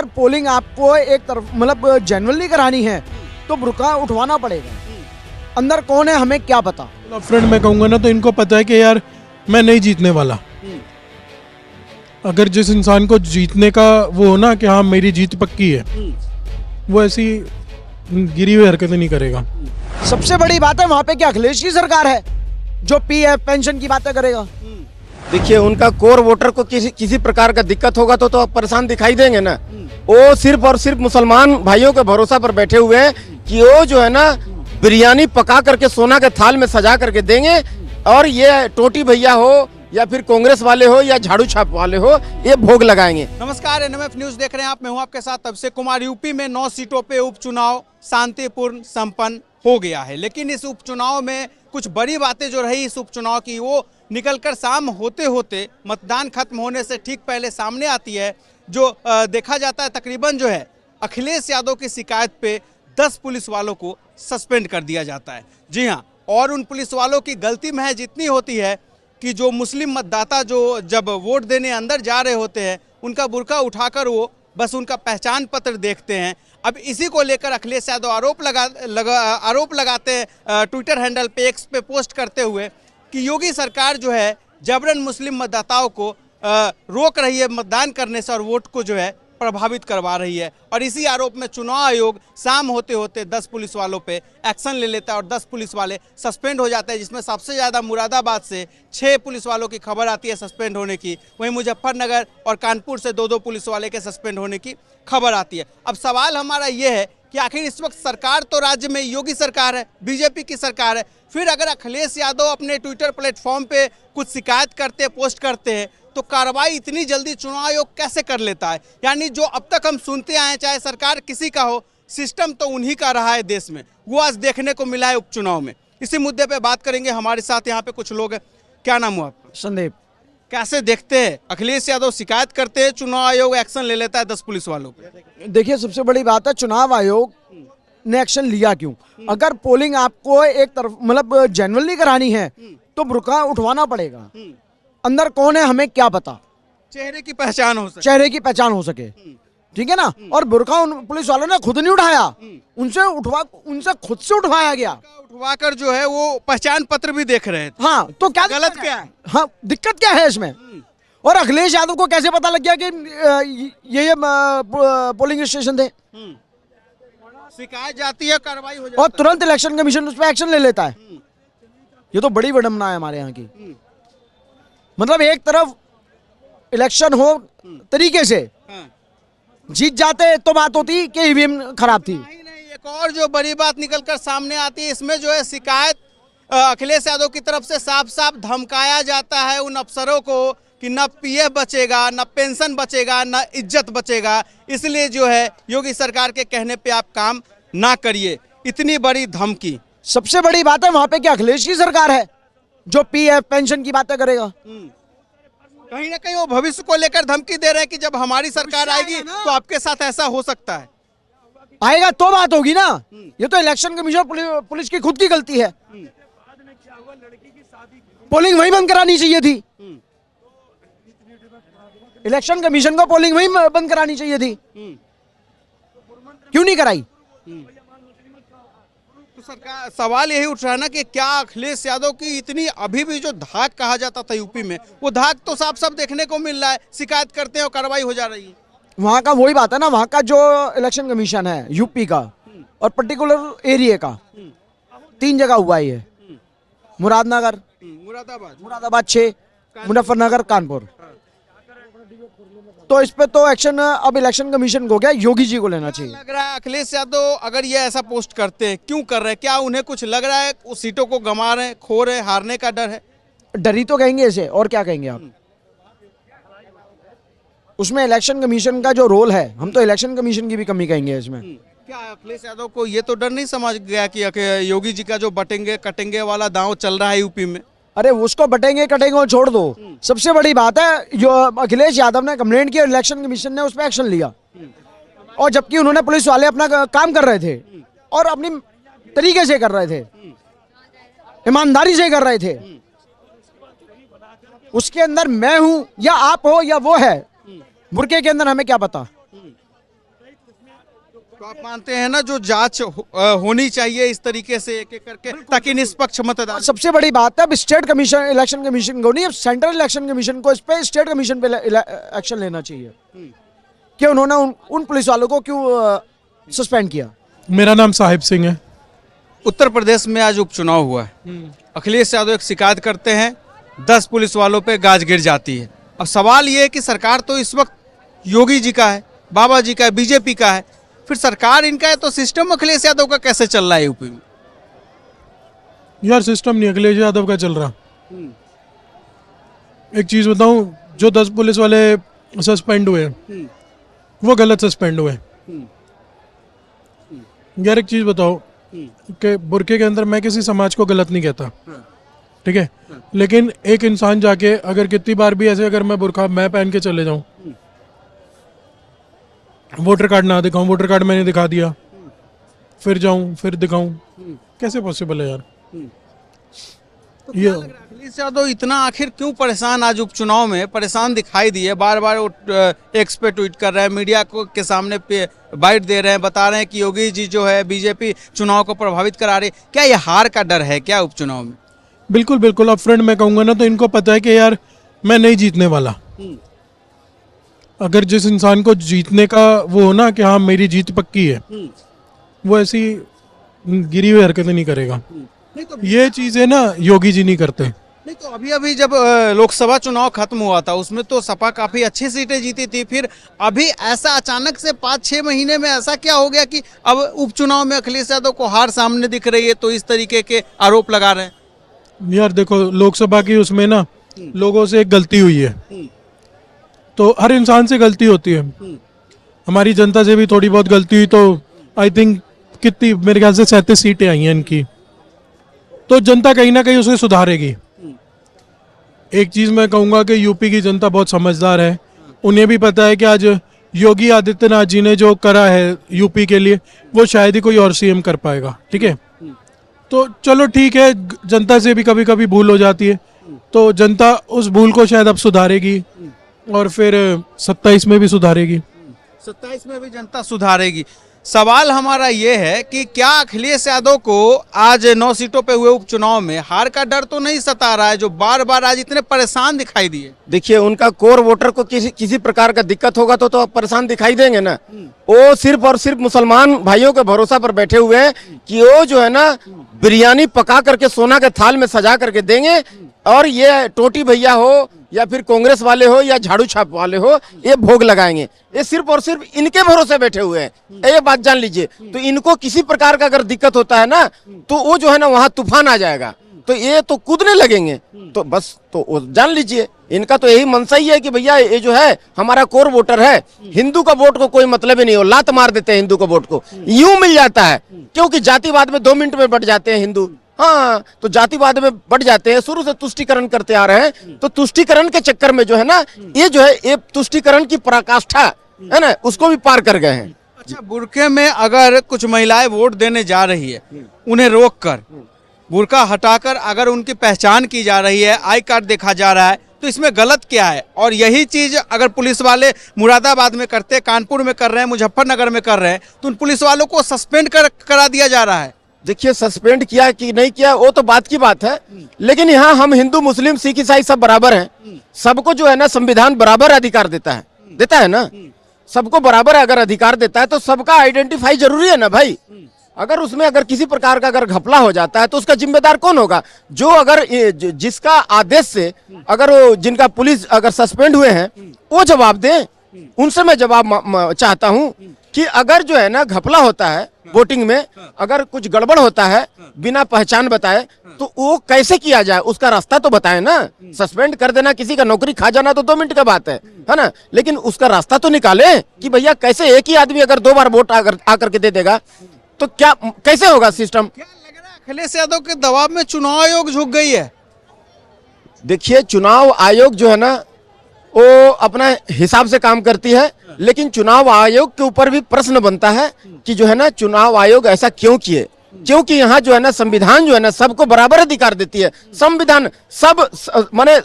अगर पोलिंग आपको एक तरफ मतलब जेन्युइनली करानी है तो बुर्का उठवाना पड़ेगा। अंदर कौन है हमें क्या पता। फ्रेंड मैं कहूँगा ना तो इनको पता है कि यार मैं नहीं जीतने वाला। अगर जिस इंसान को जीतने का वो हो ना कि हाँ मेरी जीत पक्की है, वो ऐसी गिरी हुई हरकतें नहीं करेगा। सबसे बड़ी बात है वहाँ पे क्या अखिलेश की सरकार है जो पीएफ पेंशन की बातें करेगा। देखिए उनका कोर वोटर को किसी प्रकार का दिक्कत होगा तो परेशान दिखाई देंगे ना। वो सिर्फ और सिर्फ मुसलमान भाइयों के भरोसा पर बैठे हुए हैं कि वो जो है ना बिरयानी पका करके सोना के थाल में सजा करके देंगे, और ये टोटी भैया हो या फिर कांग्रेस वाले हो या झाड़ू छाप वाले हो, ये भोग लगाएंगे। नमस्कार, एनएमएफ न्यूज देख रहे हैं आप। मैं हूं आपके साथ अभिषेक कुमार। यूपी में 9 सीटों पे उपचुनाव शांतिपूर्ण संपन्न हो गया है, लेकिन इस उपचुनाव में कुछ बड़ी बातें जो रही इस उपचुनाव की, वो निकलकर शाम होते होते मतदान खत्म होने से ठीक पहले सामने आती है। जो देखा जाता है तकरीबन जो है अखिलेश यादव की शिकायत पे 10 पुलिस वालों को सस्पेंड कर दिया जाता है। जी हाँ, और उन पुलिस वालों की गलती महज इतनी होती है कि जो मुस्लिम मतदाता जो जब वोट देने अंदर जा रहे होते हैं उनका बुर्का उठाकर वो बस उनका पहचान पत्र देखते हैं। अब इसी को लेकर अखिलेश यादव आरोप लगाते हैं ट्विटर हैंडल पे, एक्स पे पोस्ट करते हुए कि योगी सरकार जो है जबरन मुस्लिम मतदाताओं को रोक रही है मतदान करने से और वोट को जो है प्रभावित करवा रही है। और इसी आरोप में चुनाव आयोग शाम होते होते 10 पुलिस वालों पे एक्शन ले लेता है और 10 पुलिस वाले सस्पेंड हो जाते हैं, जिसमें सबसे ज़्यादा मुरादाबाद से 6 पुलिस वालों की खबर आती है सस्पेंड होने की। वहीं मुजफ्फरनगर और कानपुर से 2-2 पुलिस वाले के सस्पेंड होने की खबर आती है। अब सवाल हमारा ये है कि आखिर इस वक्त सरकार तो राज्य में योगी सरकार है, बीजेपी की सरकार है, फिर अगर अखिलेश यादव अपने ट्विटर प्लेटफॉर्म पे कुछ शिकायत करते हैं, पोस्ट करते हैं, तो कार्रवाई इतनी जल्दी चुनाव आयोग कैसे कर लेता है? यानी जो अब तक हम सुनते आए, चाहे सरकार किसी का हो, सिस्टम तो उन्हीं का रहा है देश में, वो आज देखने को मिला है उपचुनाव में। इसी मुद्दे पे बात करेंगे। हमारे साथ यहाँ पे कुछ लोग हैं। क्या नाम हुआ आपका? संदीप। कैसे देखते हैं अखिलेश यादव शिकायत करते हैं, चुनाव आयोग एक्शन ले लेता है 10 पुलिस वालों पे? देखिए सबसे बड़ी बात है चुनाव आयोग ने एक्शन लिया क्यों? अगर पोलिंग आपको एक तरफ मतलब जेन्युइनली करानी है तो बुर्का उठवाना पड़ेगा। अंदर कौन है हमें क्या पता। चेहरे की पहचान हो सके, चेहरे की पहचान हो सके, ठीक है ना। और बुर्का उन पुलिस वालों ने खुद नहीं उठाया, उनसे खुद से उठवाया गया। उठवाकर जो है वो पहचान पत्र भी देख रहे थे। हाँ, तो क्या गलत क्या है? हाँ, दिक्कत क्या है इसमें? और अखिलेश यादव को कैसे पता लग गया कि ये पोलिंग स्टेशन थे? शिकायत जाती है, कार्रवाई हो जाती है और तुरंत इलेक्शन कमीशन उस पर एक्शन ले लेता है। ये तो बड़ी विडंबना है हमारे यहाँ की। मतलब एक तरफ इलेक्शन हो तरीके से जीत जाते तो बात होती कि ईवीएम खराब थी। नहीं, एक और जो बड़ी बात निकलकर सामने आती है, इसमें जो है शिकायत अखिलेश यादव की तरफ से साफ साफ धमकाया जाता है उन अफसरों को कि न पीएफ बचेगा, न पेंशन बचेगा, न इज्जत बचेगा, इसलिए जो है योगी सरकार के कहने पे आप काम ना करिए। इतनी बड़ी धमकी। सबसे बड़ी बात है वहां पे क्या अखिलेश की सरकार है जो पीएफ पेंशन की बातें करेगा। कहीं ना कहीं वो भविष्य को लेकर धमकी दे रहे हैं कि जब हमारी सरकार आएगी तो आपके साथ ऐसा हो सकता है। आएगा तो बात होगी ना। ये तो इलेक्शन कमीशन पुलिस की खुद की गलती है। पोलिंग वहीं बंद करानी चाहिए थी। इलेक्शन कमीशन को पोलिंग वहीं बंद करानी चाहिए थी, क्यों नहीं कराई? तो सरकार सवाल यही उठ रहा है ना कि क्या अखिलेश यादव की इतनी अभी भी जो धाक कहा जाता था यूपी में, वो धाक तो साफ साफ देखने को मिल रहा है। शिकायत करते हैं और कार्रवाई हो जा रही है। वहाँ का वही बात है ना, वहाँ का जो इलेक्शन कमीशन है यूपी का और पर्टिकुलर एरिया का 3 जगह हुआ ही है। मुरादाबाद 6, मुजफ्फरनगर, कानपुर। तो इस पे तो एक्शन अब इलेक्शन कमीशन को क्या योगी जी को लेना चाहिए। लग रहा है अखिलेश यादव अगर ये ऐसा पोस्ट करते हैं, क्यों कर रहे हैं? क्या उन्हें कुछ लग रहा है उस सीटों को गंवा रहे हैं, खो रहे हैं, हारने का डर है? डरी तो कहेंगे इसे, और क्या कहेंगे आप? उसमें इलेक्शन कमीशन का जो रोल है, हम तो इलेक्शन कमीशन की भी कमी कहेंगे इसमें। क्या अखिलेश यादव को ये तो डर नहीं समझ गया कि योगी जी का जो बटेंगे कटेंगे वाला दांव चल रहा है यूपी में? अरे उसको बटेंगे कटेंगे और छोड़ दो। सबसे बड़ी बात है जो अखिलेश यादव ने कंप्लेंट की, इलेक्शन कमीशन ने उस पर एक्शन लिया, और जबकि उन्होंने पुलिस वाले अपना काम कर रहे थे और अपनी तरीके से कर रहे थे, ईमानदारी से कर रहे थे। उसके अंदर मैं हूं या आप हो या वो है, बुर्के के अंदर हमें क्या पता। तो आप मानते हैं ना जो जांच होनी चाहिए इस तरीके से एक एक करके ताकि निष्पक्ष मतदान। और सबसे बड़ी बात है, अब स्टेट कमीशन, इलेक्शन कमीशन को नहीं, अब सेंट्रल इलेक्शन कमीशन को इस पे, स्टेट कमीशन पे एक्शन लेना चाहिए कि उन्होंने उन पुलिस वालों को क्यों सस्पेंड किया। मेरा नाम साहिब सिंह है। उत्तर प्रदेश में आज उपचुनाव हुआ है। अखिलेश यादव एक शिकायत करते हैं, 10 पुलिस वालों पे गाज गिर जाती है। अब सवाल ये है कि सरकार तो इस वक्त योगी जी का है, बाबा जी का है, बीजेपी का है, फिर सरकार इनका है, तो सिस्टम अखिलेश यादव का कैसे चल रहा है यूपी में? यार सिस्टम नहीं अखिलेश यादव का चल रहा। एक चीज बताऊं, जो 10 पुलिस वाले सस्पेंड हुए वो गलत सस्पेंड हुए। यार एक चीज बताओ कि बुरके के अंदर मैं किसी समाज को गलत नहीं कहता, ठीक है, लेकिन एक इंसान जाके अगर कितनी बार भी ऐसे अगर मैं बुरका मैं पहन के चले जाऊं, वोटर कार्ड ना दिखाऊं, वोटर कार्ड मैंने दिखा दिया, फिर जाऊं फिर दिखाऊं, कैसे पॉसिबल है यार? ये अखिलेश यादव इतना आखिर क्यों परेशान आज उपचुनाव में परेशान दिखाई दिए? बार बार वो एक्स पे ट्वीट कर रहे हैं, मीडिया को के सामने पे बाइट दे रहे हैं, बता रहे हैं कि योगी जी जो है बीजेपी चुनाव को प्रभावित करा रही। क्या ये हार का डर है क्या उपचुनाव में? बिल्कुल बिल्कुल। अब फ्रेंड मैं कहूंगा ना, तो इनको पता है कि यार मैं नहीं जीतने वाला। अगर जिस इंसान को जीतने का वो हो ना कि हाँ मेरी जीत पक्की है, वो ऐसी गिरी हुई हरकतें नहीं करेगा। नहीं तो ये चीजें ना योगी जी नहीं करते। नहीं तो अभी अभी जब लोकसभा चुनाव खत्म हुआ था उसमें तो सपा काफी अच्छी सीटें जीती थी, फिर अभी ऐसा अचानक से 5-6 महीने में ऐसा क्या हो गया कि अब उपचुनाव में अखिलेश यादव को हार सामने दिख रही है, तो इस तरीके के आरोप लगा रहे हैं? यार देखो, लोकसभा की उसमें ना लोगों से एक गलती हुई है, तो हर इंसान से गलती होती है। हमारी जनता से भी थोड़ी बहुत गलती हुई, तो आई थिंक कितनी, मेरे ख्याल से 37 सीटें आई हैं इनकी, तो जनता कहीं ना कहीं उसे सुधारेगी। एक चीज मैं कहूंगा कि यूपी की जनता बहुत समझदार है, उन्हें भी पता है कि आज योगी आदित्यनाथ जी ने जो करा है यूपी के लिए, वो शायद ही कोई और सीएम कर पाएगा, ठीक है। तो चलो ठीक है, जनता से भी कभी कभी भूल हो जाती है, तो जनता उस भूल को शायद अब सुधारेगी और फिर 27 में भी सुधारेगी। 27 में भी जनता सुधारेगी। सवाल हमारा ये है कि क्या अखिलेश यादव को आज 9 सीटों पे हुए उपचुनाव में हार का डर तो नहीं सता रहा है, जो बार बार आज इतने परेशान दिखाई दिए? देखिए, उनका कोर वोटर को किसी प्रकार का दिक्कत होगा तो परेशान दिखाई देंगे ना। वो सिर्फ और सिर्फ मुसलमान भाइयों के भरोसा पर बैठे हुए हैं कि वो जो है ना बिरयानी पका करके सोना के थाल में सजा करके देंगे, और ये टोटी भैया हो या फिर कांग्रेस वाले हो या झाड़ू छाप वाले हो, ये भोग लगाएंगे। ये सिर्फ और सिर्फ इनके भरोसे बैठे हुए हैं, ये बात जान लीजिए। तो इनको किसी प्रकार का अगर दिक्कत होता है ना, तो वो जो है ना वहां तूफान आ जाएगा, तो ये तो कूदने लगेंगे। तो बस तो जान लीजिए, इनका तो यही मनसा ही है कि भैया ये जो है हमारा कोर वोटर है, हिंदू का वोट को कोई मतलब ही नहीं हो, लात मार देते हैं हिंदू का वोट को, यूं मिल जाता है। क्योंकि जातिवाद में 2 मिनट में बढ़ जाते हैं हिंदू। हाँ, तो जातिवाद में बढ़ जाते हैं, शुरू से तुष्टीकरण करते आ रहे हैं, तो तुष्टीकरण के चक्कर में जो है ना, ये जो है ये तुष्टीकरण की पराकाष्ठा है ना, उसको भी पार कर गए हैं। अच्छा, बुरके में अगर कुछ महिलाएं वोट देने जा रही है, उन्हें रोककर बुरका हटाकर अगर उनकी पहचान की जा रही है, आई कार्ड देखा जा रहा है, तो इसमें गलत क्या है? और यही चीज अगर पुलिस वाले मुरादाबाद में करते, कानपुर में कर रहे हैं, मुजफ्फरनगर में कर रहे हैं, तो उन पुलिस वालों को सस्पेंड करा दिया जा रहा है। देखिए, सस्पेंड किया कि नहीं किया वो तो बात की बात है, लेकिन यहाँ हम हिंदू मुस्लिम सिख ईसाई सब बराबर हैं। सबको जो है ना संविधान बराबर अधिकार देता है ना, सबको बराबर अगर अधिकार देता है तो सबका आइडेंटिफाई जरूरी है ना भाई। अगर उसमें अगर किसी प्रकार का अगर घपला हो जाता है तो उसका जिम्मेदार कौन होगा? जो अगर जिसका आदेश से अगर वो जिनका पुलिस अगर सस्पेंड हुए हैं वो जवाब दें। उनसे मैं जवाब चाहता हूं कि अगर जो है ना घपला होता है वोटिंग में, अगर कुछ गड़बड़ होता है बिना पहचान बताए, तो वो कैसे किया जाए, उसका रास्ता तो बताए ना। सस्पेंड कर देना, किसी का नौकरी खा जाना तो 2 मिनट का बात है ना, लेकिन उसका रास्ता तो निकाले कि भैया कैसे एक ही आदमी अगर 2 बार वोट आकर के दे देगा तो क्या कैसे होगा सिस्टम? क्या लग रहा है अखिलेश यादव के दबाव में चुनाव आयोग झुक गई है? देखिए, चुनाव आयोग जो है ना वो अपना हिसाब से काम करती है, लेकिन चुनाव आयोग के ऊपर भी प्रश्न बनता है कि जो है ना चुनाव आयोग ऐसा क्यों किए? क्योंकि यहाँ जो है ना संविधान जो है ना सबको बराबर अधिकार देती है। संविधान सब माने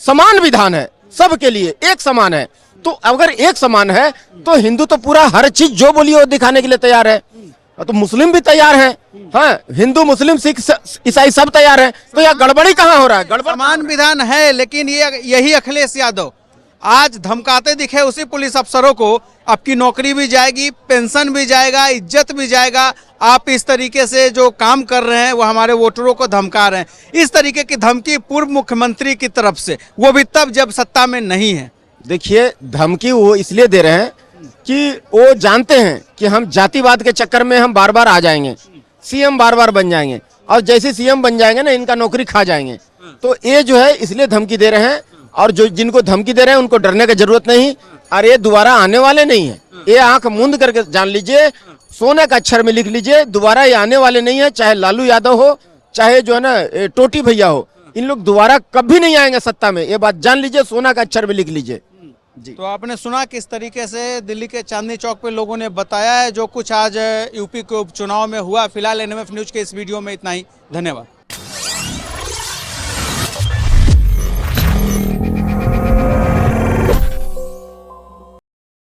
समान विधान है, सबके लिए एक समान है। तो अगर एक समान है तो हिंदू तो पूरा हर चीज जो बोली वो दिखाने के लिए तैयार है, तो मुस्लिम भी तैयार है। हाँ, हिंदू मुस्लिम सिख ईसाई सब तैयार है। तो यहाँ गड़बड़ी कहाँ हो रहा है? गड़बड़ समान विधान है, लेकिन यही अखिलेश यादव आज धमकाते दिखे उसी पुलिस अफसरों को, आपकी नौकरी भी जाएगी, पेंशन भी जाएगा, इज्जत भी जाएगा, आप इस तरीके से जो काम कर रहे हैं वो हमारे वोटरों को धमका रहे हैं। इस तरीके की धमकी पूर्व मुख्यमंत्री की तरफ से, वो भी तब जब सत्ता में नहीं है। देखिए, धमकी वो इसलिए दे रहे हैं कि वो जानते हैं कि हम जातिवाद के चक्कर में हम बार बार आ जाएंगे, सीएम बार बार बन जाएंगे, और जैसे सीएम बन जाएंगे ना इनका नौकरी खा जाएंगे। तो ये जो है इसलिए धमकी दे रहे हैं, और जो जिनको धमकी दे रहे हैं उनको डरने की जरूरत नहीं, और ये दोबारा आने वाले नहीं है। ये आंख मूंद करके जान लीजिए, सोने का अक्षर में लिख लीजिए, दोबारा ये आने वाले नहीं है। चाहे लालू यादव हो, चाहे जो है ना टोटी भैया हो, इन लोग दोबारा कभी नहीं आएंगे सत्ता में, ये बात जान लीजिए, सोना का अक्षर में लिख लीजिए। तो आपने सुना किस तरीके से दिल्ली के चांदनी चौक पे लोगों ने बताया है जो कुछ आज यूपी के उपचुनाव में हुआ। फिलहाल एनएमएफ न्यूज के इस वीडियो में इतना ही। धन्यवाद।